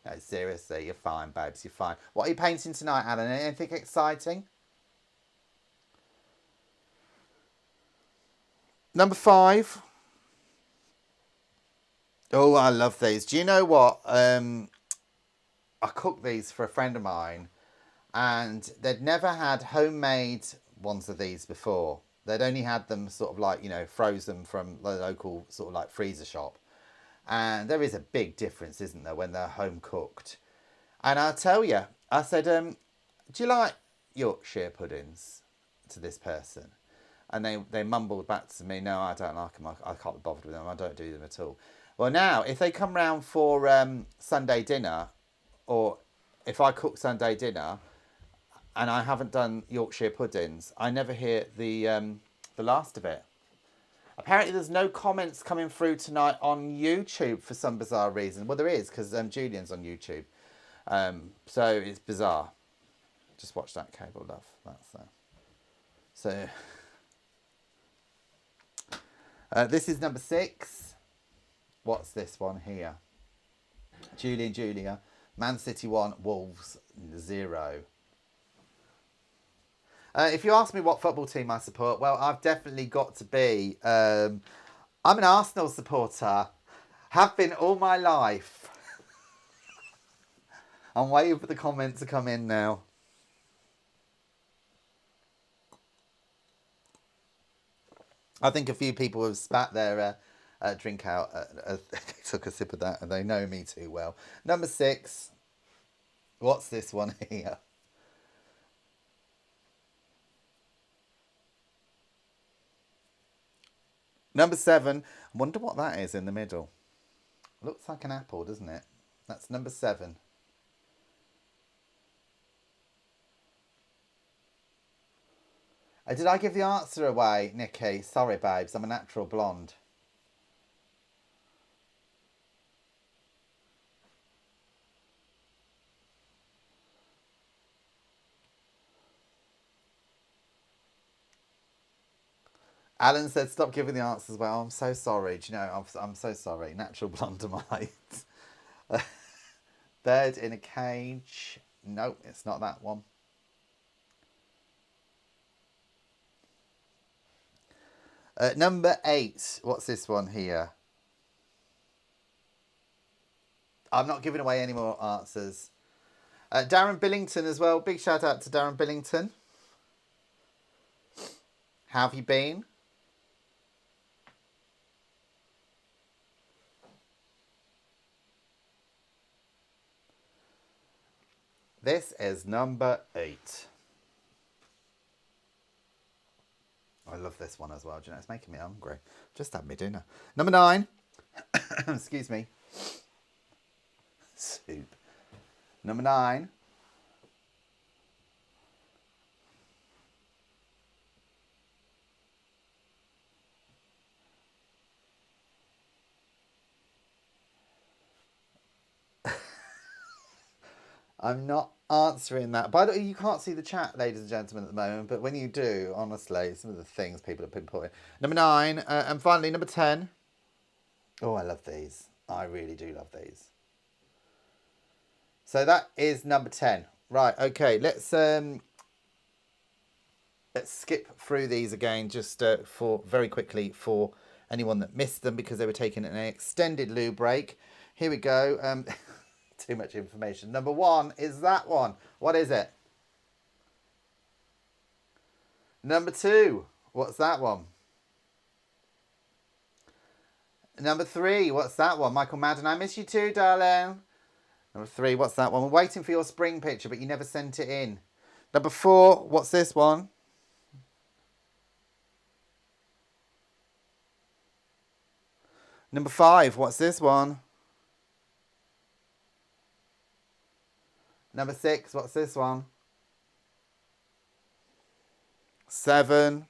No, seriously, you're fine, babes, you're fine. What are you painting tonight, Alan? Anything exciting? Number 5. Oh, I love these. Do you know what? I cooked these for a friend of mine, and they'd never had homemade ones of these before. They'd only had them sort of like, frozen from the local sort of like freezer shop. And there is a big difference, isn't there, when they're home cooked. And I'll tell you, I said, do you like Yorkshire puddings, to this person? And they mumbled back to me, no, I don't like them. I can't be bothered with them. I don't do them at all. Well, now, if they come round for Sunday dinner, or if I cook Sunday dinner and I haven't done Yorkshire puddings, I never hear the last of it. Apparently, there's no comments coming through tonight on YouTube for some bizarre reason. Well, there is, because Julian's on YouTube. So it's bizarre. Just watch that, Cable Love. That's So this is number 6. What's this one here? Julia. Man City 1, Wolves 0. If you ask me what football team I support, well, I've definitely got to be. I'm an Arsenal supporter. Have been all my life. I'm waiting for the comments to come in now. I think a few people have spat their drink out. They took a sip of that and they know me too well. Number 6. What's this one here? Number 7. I wonder what that is in the middle. Looks like an apple, doesn't it? That's number 7. Did I give the answer away, Nikki? Sorry, babes. I'm a natural blonde. Alan said, stop giving the answers. Well, I'm so sorry. Do you know, I'm so sorry. Natural blonde am I? Bird in a cage. Nope, it's not that one. Number 8. What's this one here? I'm not giving away any more answers. Darren Billington as well. Big shout out to Darren Billington. How have you been? This is number 8. I love this one as well. Do you know, it's making me hungry. Just had me dinner. Number 9. Excuse me. Soup. Number 9. I'm not answering that. By the way, you can't see the chat, ladies and gentlemen, at the moment, but when you do, honestly, some of the things people have been putting. Number 9, and finally, number 10. Oh, I love these. I really do love these. So that is number 10. Right, okay, let's skip through these again just for very quickly for anyone that missed them because they were taking an extended loo break. Here we go. Too much information. Number 1 is that one. What is it? Number 2, what's that one? Number 3, what's that one? Michael Madden, I miss you too, darling. Number 3, what's that one? We're waiting for your spring picture, but you never sent it in. Number 4, what's this one? Number 5, what's this one? Number 6, what's this one? 7.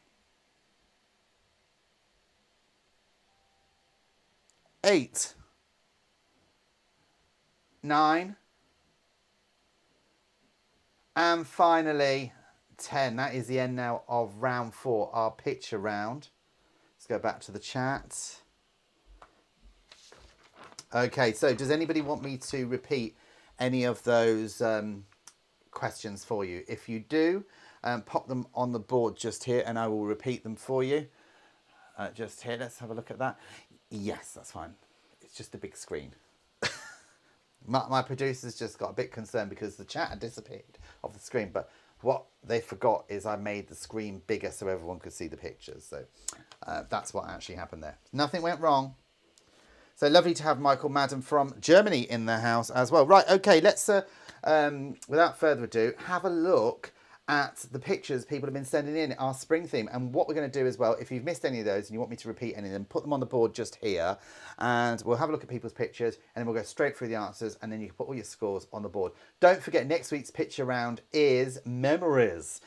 8. 9. And finally, 10. That is the end now of round 4, our picture round. Let's go back to the chat. Okay, so does anybody want me to repeat any of those questions for you? If you do, pop them on the board just here and I will repeat them for you. Just here, let's have a look at that. Yes, that's fine. It's just a big screen. My producers just got a bit concerned because the chat had disappeared off the screen, but what they forgot is I made the screen bigger so everyone could see the pictures. So that's what actually happened there. Nothing went wrong. So lovely to have Michael Madden from Germany in the house as well. Right, okay, let's, without further ado, have a look at the pictures people have been sending in, our spring theme. And what we're going to do as well, if you've missed any of those and you want me to repeat any of them, put them on the board just here. And we'll have a look at people's pictures and then we'll go straight through the answers and then you can put all your scores on the board. Don't forget, next week's picture round is memories.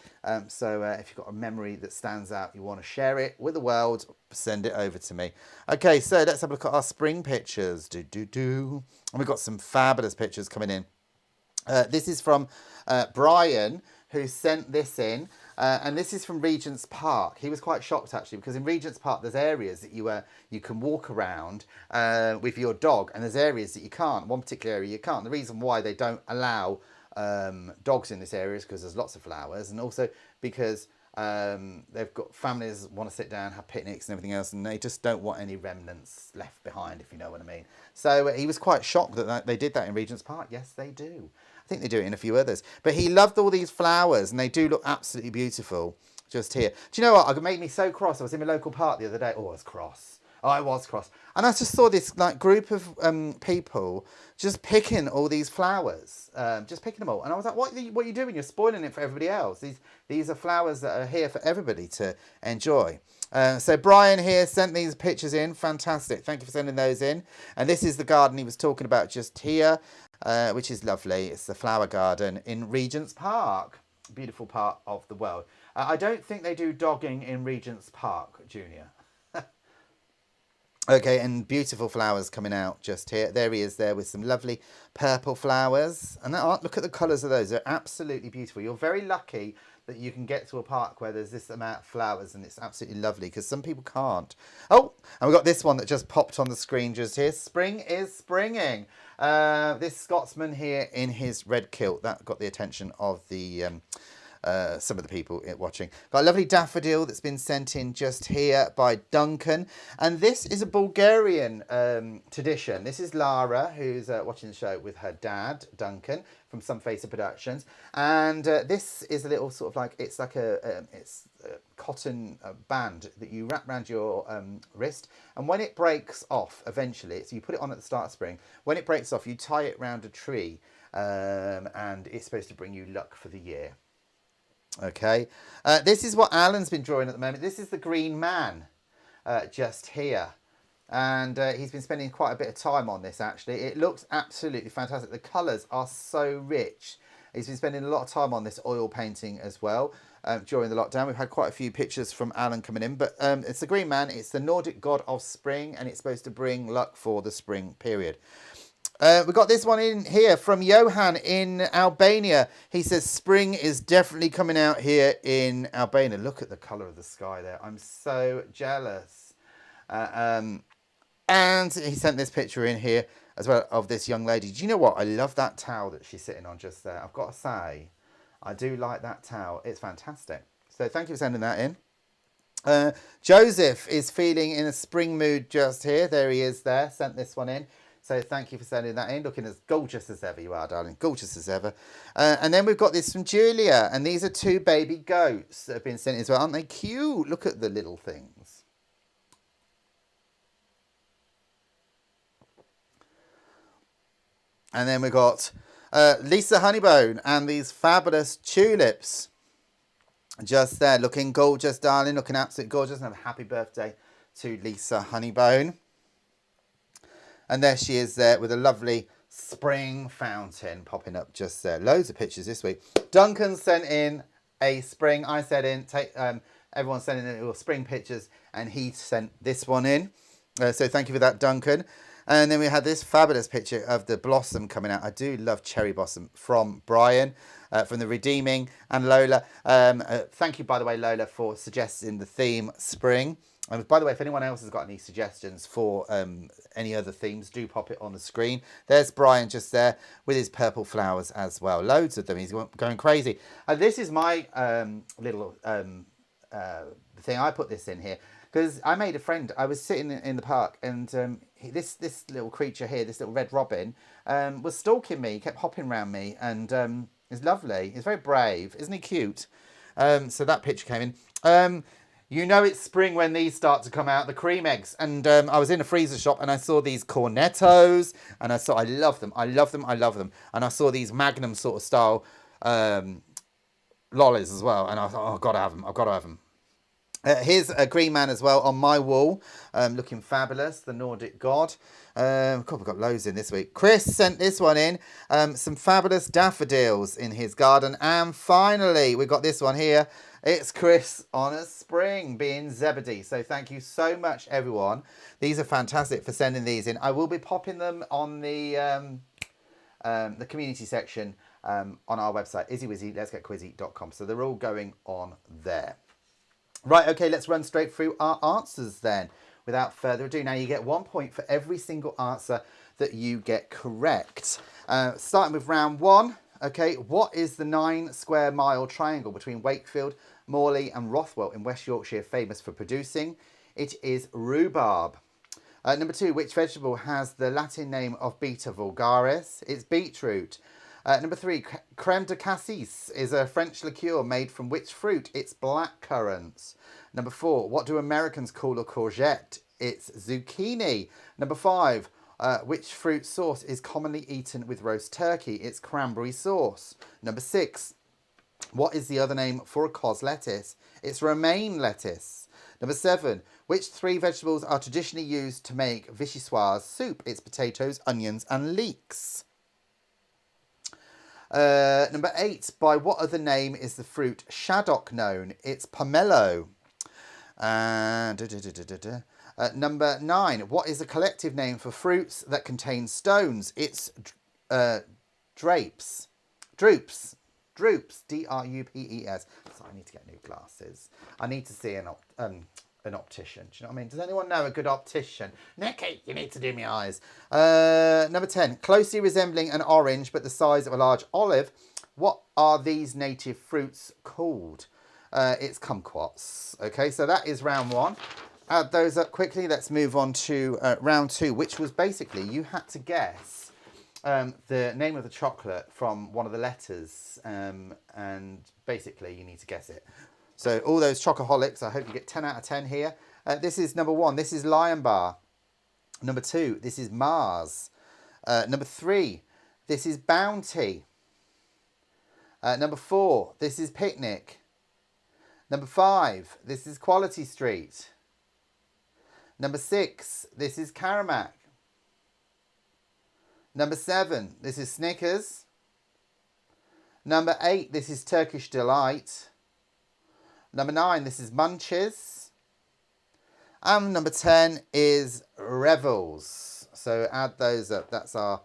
So if you've got a memory that stands out, you want to share it with the world, send it over to me. Okay, so let's have a look at our spring pictures. And we've got some fabulous pictures coming in. This is from Brian, who sent this in, and this is from Regent's Park. He was quite shocked actually because in Regent's Park there's areas that you can walk around with your dog, and there's areas that you can't. One particular area you can't. The reason why they don't allow dogs in this area because there's lots of flowers, and also because they've got families that want to sit down, have picnics and everything else, and they just don't want any remnants left behind, if you know what I mean. So he was quite shocked that they did that in Regent's Park. Yes, they do. I think they do it in a few others. But he loved all these flowers, and they do look absolutely beautiful just here. Do you know what? It made me so cross. I was in my local park the other day. Oh, I was cross. Oh, I was cross. And I just saw this like group of people just picking all these flowers, just picking them all. And I was like, what are you doing? You're spoiling it for everybody else. These are flowers that are here for everybody to enjoy. So Brian here sent these pictures in. Fantastic. Thank you for sending those in. And this is the garden he was talking about just here, which is lovely. It's the flower garden in Regent's Park. Beautiful part of the world. I don't think they do dogging in Regent's Park, Junior. Okay, and beautiful flowers coming out just here. There he is there with some lovely purple flowers. And look at the colours of those. They're absolutely beautiful. You're very lucky that you can get to a park where there's this amount of flowers, and it's absolutely lovely because some people can't. Oh, and we've got this one that just popped on the screen just here. Spring is springing. This Scotsman here in his red kilt, that got the attention of the some of the people watching. Got a lovely daffodil that's been sent in just here by Duncan, and this is a Bulgarian tradition. This is Lara, who's watching the show with her dad Duncan from Some Facer Productions, and this is a little sort of like it's like a cotton band that you wrap around your wrist, and when it breaks off eventually, so you put it on at the start of spring, when it breaks off you tie it round a tree, and it's supposed to bring you luck for the year. Okay, this is what Alan's been drawing at the moment. This is the Green Man just here, and he's been spending quite a bit of time on this actually. It looks absolutely fantastic. The colours are so rich. He's been spending a lot of time on this oil painting as well during the lockdown. We've had quite a few pictures from Alan coming in, but it's the Green Man. It's the Nordic god of spring, and it's supposed to bring luck for the spring period. We've got this one in here from Johan in Albania. He says spring is definitely coming out here in Albania. Look at the colour of the sky there. I'm so jealous. And he sent this picture in here as well of this young lady. Do you know what? I love that towel that she's sitting on just there. I've got to say, I do like that towel. It's fantastic. So thank you for sending that in. Joseph is feeling in a spring mood just here. There he is there. Sent this one in. So thank you for sending that in. Looking as gorgeous as ever you are, darling. Gorgeous as ever. And then we've got this from Julia. And these are two baby goats that have been sent in as well. Aren't they cute? Look at the little things. And then we've got Lisa Honeybone and these fabulous tulips. Just there. Looking gorgeous, darling. Looking absolutely gorgeous. And have a happy birthday to Lisa Honeybone. And there she is there with a lovely spring fountain popping up just there. Loads of pictures this week. Duncan sent in a spring. I sent in, everyone sent in little spring pictures, and he sent this one in. So thank you for that, Duncan. And then we had this fabulous picture of the blossom coming out. I do love cherry blossom from Brian, from the Redeeming, and Lola. Thank you, by the way, Lola, for suggesting the theme spring. And by the way, if anyone else has got any suggestions for any other themes, do pop it on the screen. There's Brian just there with his purple flowers as well. Loads of them. He's going crazy. This is my little thing. I put this in here because I made a friend. I was sitting in the park, and this little creature here, this little red robin, was stalking me. He kept hopping around me, and it's lovely. He's very brave. Isn't he cute? So that picture came in. You know it's spring when these start to come out, the cream eggs. And I was in a freezer shop and I saw these cornettos, and I love them. I love them. I love them. And I saw these Magnum sort of style lollies as well. And I thought, oh, I've got to have them. I've got to have them. Here's a Green Man as well on my wall, looking fabulous, the Nordic god. God, we've got loads in this week. Chris sent this one in, some fabulous daffodils in his garden. And finally, we've got this one here. It's Chris on a spring being Zebedee. So thank you so much, everyone. These are fantastic for sending these in. I will be popping them on the community section on our website, izzywizzy.com. So they're all going on there. Right, okay, let's run straight through our answers then. Without further ado, now you get 1 point for every single answer that you get correct. Starting with round one, Okay, what is the 9 square mile triangle between Wakefield, Morley and Rothwell in West Yorkshire famous for producing? It is rhubarb. Number 2, which vegetable has the Latin name of Beta vulgaris? It's beetroot. Number 3, creme de cassis is a French liqueur made from which fruit? It's black currants. Number 4, what do Americans call a courgette? It's zucchini. Number 5, which fruit sauce is commonly eaten with roast turkey? It's cranberry sauce. Number 6, what is the other name for a cos lettuce? It's romaine lettuce. Number 7, which 3 vegetables are traditionally used to make vichyssoise soup? It's potatoes, onions and leeks. Number 8, by what other name is the fruit shaddock known? It's pomelo. Number 9, what is the collective name for fruits that contain stones? It's drapes. Droops. D-R-U-P-E-S. So I need to get new glasses. I need to see an optician. Do you know what I mean? Does anyone know a good optician? Nicky, you need to do my eyes. Number 10, closely resembling an orange but the size of a large olive. What are these native fruits called? It's kumquats. Okay, so that is round 1. Add those up quickly. Let's move on to round 2, which was basically you had to guess the name of the chocolate from one of the letters, and basically you need to guess it. So all those chocoholics, I hope you get 10 out of 10 here. This is number 1. This is Lion Bar. Number 2, this is Mars. Number 3, this is Bounty. Number 4, this is Picnic. Number 5, this is Quality Street. Number 6, this is Caramac. Number 7, this is Snickers. Number 8, this is Turkish Delight. Number 9, this is Munches. And number 10 is Revels. So add those up. That's our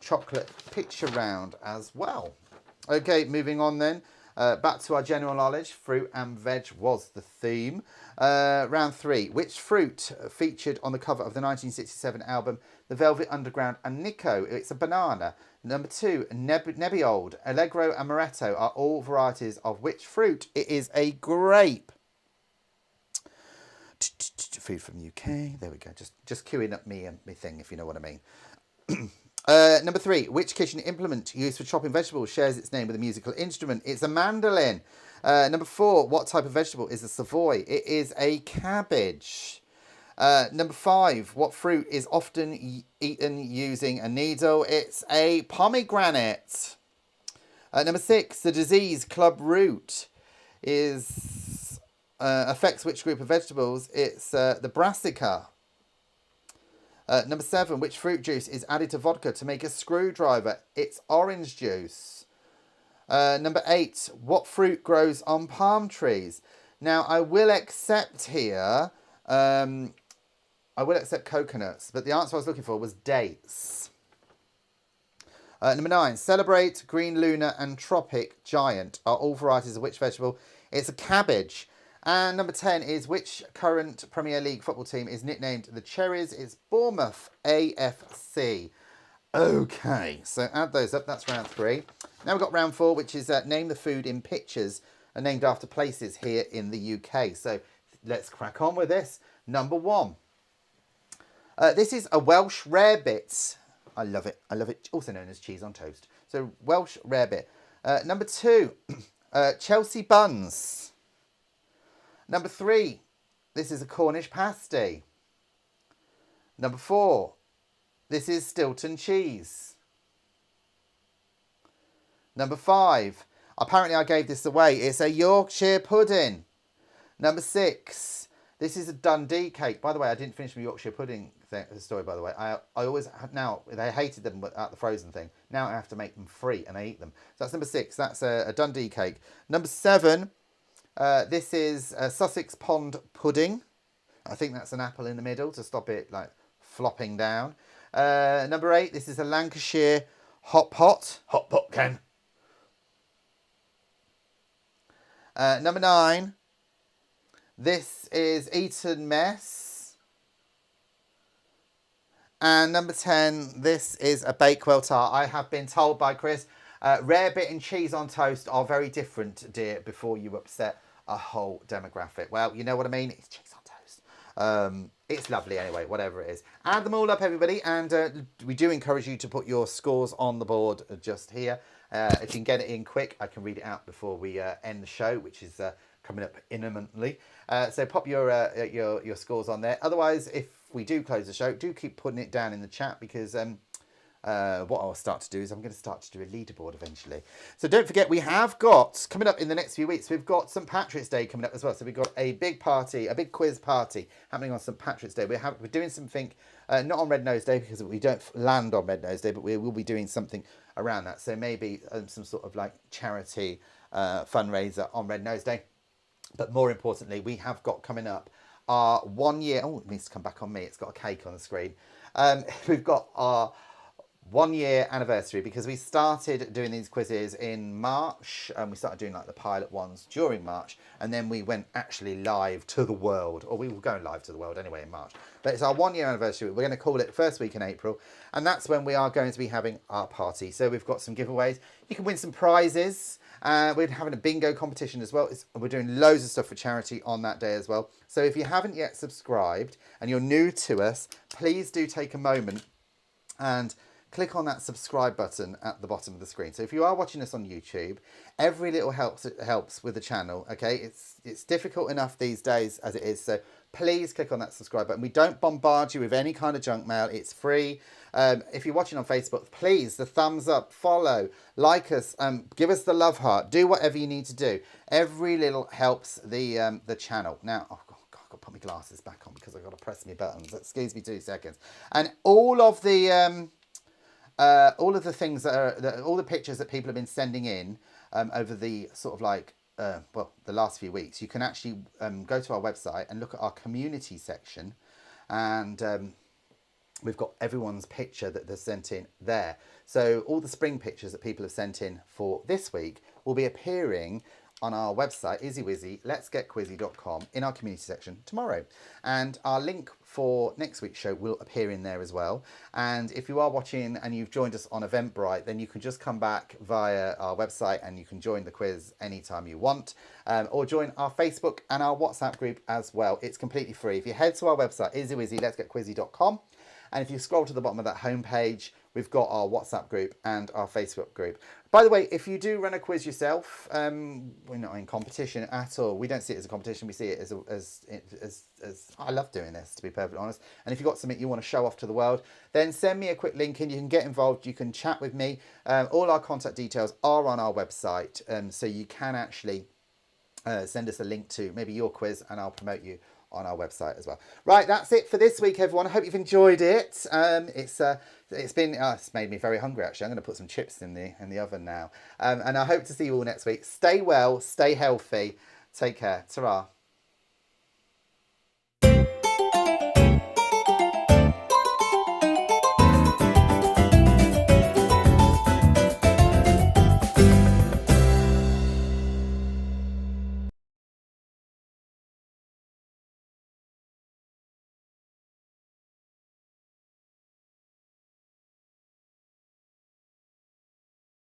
chocolate picture round as well. Okay, moving on then. Back to our general knowledge. Fruit and veg was the theme. Round 3. Which fruit featured on the cover of the 1967 album The Velvet Underground and Nico? It's a banana. Number 2. Nebbiolo, Allegro and Moretto are all varieties of which fruit? It is a grape. Food from UK. There we go. Just queuing up me thing, if you know what I mean. Number 3, which kitchen implement used for chopping vegetables shares its name with a musical instrument? It's a mandolin. Number 4, what type of vegetable is a Savoy? It is a cabbage. Number 5, what fruit is often eaten using a needle? It's a pomegranate. Number 6, the disease club root is affects which group of vegetables? It's the brassica. Number 7, which fruit juice is added to vodka to make a screwdriver? It's orange juice. Number 8, what fruit grows on palm trees? Now, I will accept here, I will accept coconuts, but the answer I was looking for was dates. Number 9, Celebrate, Green Luna and Tropic Giant are all varieties of which vegetable? It's a cabbage. And number 10 is which current Premier League football team is nicknamed the Cherries? It's Bournemouth AFC. Okay, so add those up. That's round 3. Now we've got round 4, which is name the food in pictures and named after places here in the UK. So let's crack on with this. Number 1. This is a Welsh rarebit. I love it. I love it. Also known as cheese on toast. So Welsh rarebit. Number 2, Chelsea buns. Number 3, this is a Cornish pasty. Number 4, this is Stilton cheese. Number 5, apparently I gave this away, it's a Yorkshire pudding. Number 6, this is a Dundee cake. By the way, I didn't finish my Yorkshire pudding story, by the way. I always, now, they hated them at the frozen thing. Now I have to make them free and I eat them. So that's number 6, that's a Dundee cake. Number 7, this is Sussex Pond pudding. I think that's an apple in the middle to stop it like flopping down. Number 8, this is a Lancashire hot pot. Hot pot, Ken. Number 9, this is Eton mess. And number 10, this is a Bakewell tart. I have been told by Chris, Rare bit and cheese on toast are very different, dear, before you upset a whole demographic. Well, you know what I mean? It's cheese on toast. It's lovely anyway, whatever it is. Add them all up, everybody, and we do encourage you to put your scores on the board just here. If you can get it in quick, I can read it out before we end the show, which is coming up imminently. So pop your scores on there. Otherwise, if we do close the show, do keep putting it down in the chat, because what I'll start to do is I'm going to start to do a leaderboard eventually. So don't forget, we have got, coming up in the next few weeks, we've got St. Patrick's Day coming up as well. So we've got a big party, a big quiz party happening on St. Patrick's Day. We're doing something, not on Red Nose Day, because we don't land on Red Nose Day, but we will be doing something around that. So maybe some sort of like charity fundraiser on Red Nose Day. But more importantly, we have got coming up our 1 year, oh, it needs to come back on me. It's got a cake on the screen. We've got our 1 year anniversary, because we started doing these quizzes in March, and we started doing like the pilot ones during March, and then we went actually live to the world, or we were going live to the world anyway in March. But it's our 1 year anniversary. We're going to call it first week in April, and that's when we are going to be having our party. So we've got some giveaways. You can win some prizes. We're having a bingo competition as well. We're doing loads of stuff for charity on that day as well. So if you haven't yet subscribed and you're new to us, please do take a moment and click on that subscribe button at the bottom of the screen. So if you are watching us on YouTube, every little helps with the channel, okay? It's difficult enough these days as it is, so please click on that subscribe button. We don't bombard you with any kind of junk mail. It's free. If you're watching on Facebook, please, the thumbs up, follow, like us, give us the love heart, do whatever you need to do. Every little helps the channel. Now, oh God, I've got to put my glasses back on because I've got to press my buttons. Excuse me 2 seconds. And all of the things that are, all the pictures that people have been sending in over the sort of like, well, the last few weeks, you can actually go to our website and look at our community section, and we've got everyone's picture that they've sent in there. So all the spring pictures that people have sent in for this week will be appearing on our website, Izzy Wizzy, letsgetquizzy.com, in our community section tomorrow. And our link for next week's show will appear in there as well. And if you are watching and you've joined us on Eventbrite, then you can just come back via our website and you can join the quiz anytime you want, or join our Facebook and our WhatsApp group as well. It's completely free. If you head to our website, Izzy Wizzy, letsgetquizzy.com, and if you scroll to the bottom of that homepage, we've got our WhatsApp group and our Facebook group. By the way, if you do run a quiz yourself, we're not in competition at all. We don't see it as a competition. We see it as I love doing this, to be perfectly honest. And if you've got something you want to show off to the world, then send me a quick link and you can get involved. You can chat with me. All our contact details are on our website. So you can actually send us a link to maybe your quiz and I'll promote you on our website as well. Right, that's it for this week, everyone. I hope you've enjoyed it. It's made me very hungry, actually. I'm going to put some chips in the oven now. And I hope to see you all next week. Stay well, stay healthy. Take care. Ta-ra.